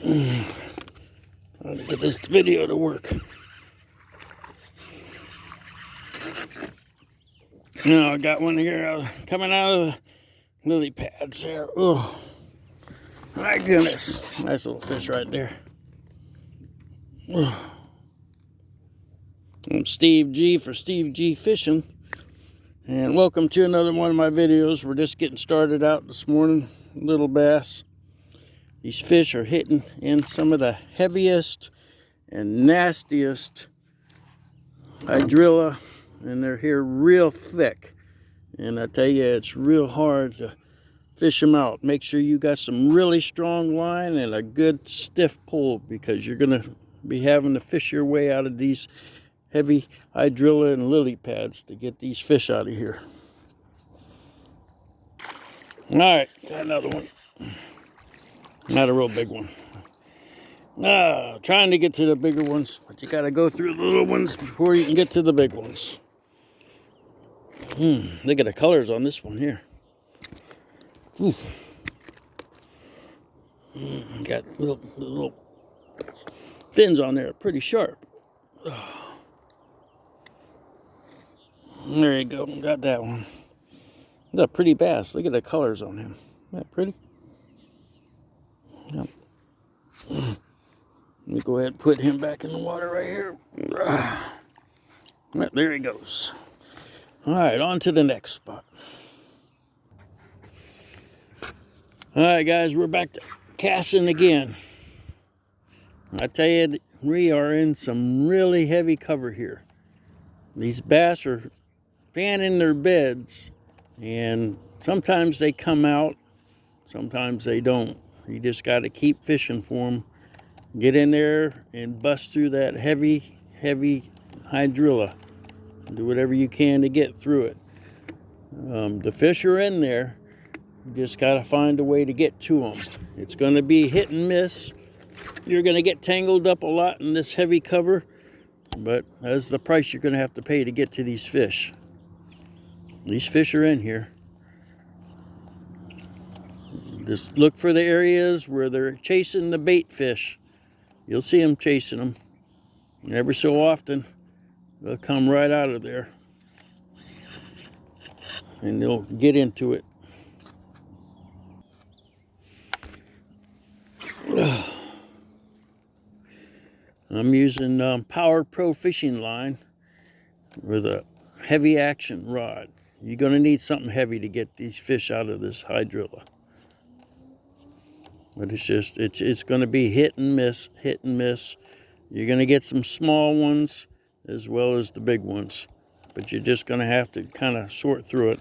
Trying to get this video to work. Now I got one here coming out of the lily pads there. Oh, my goodness. Nice little fish right there. Oh. I'm Steve G for Steve G Fishing. And welcome to another one of my videos. We're just getting started out this morning. Little bass. These fish are hitting in some of the heaviest and nastiest hydrilla, and they're here real thick. And I tell you, it's real hard to fish them out. Make sure you got some really strong line and a good stiff pull, because you're going to be having to fish your way out of these heavy hydrilla and lily pads to get these fish out of here. All right, got another one. Not a real big one. Trying to get to the bigger ones, but you got to go through the little ones before you can get to the big ones. Look at the colors on this one here. Ooh. Got little fins on there, pretty sharp. There you go, got that one. That's a pretty bass. Look at the colors on him. Isn't that pretty? Yep. Let me go ahead and put him back in the water right here. Right, there he goes. All right, on to the next spot. All right, guys, we're back to casting again. I tell you, we are in some really heavy cover here. These bass are fanning their beds, and sometimes they come out, sometimes they don't. You just got to keep fishing for them. Get in there and bust through that heavy hydrilla. Do whatever you can to get through it. The fish are in there. You just got to find a way to get to them. It's going to be hit and miss. You're going to get tangled up a lot in this heavy cover, but that's the price you're going to have to pay to get to these fish. These fish are in here. Just look for the areas where they're chasing the bait fish. You'll see them chasing them. And every so often, they'll come right out of there. And they'll get into it. I'm using Power Pro fishing line with a heavy action rod. You're going to need something heavy to get these fish out of this hydrilla. But it's going to be hit and miss, hit and miss. You're going to get some small ones as well as the big ones. But you're just going to have to kind of sort through it.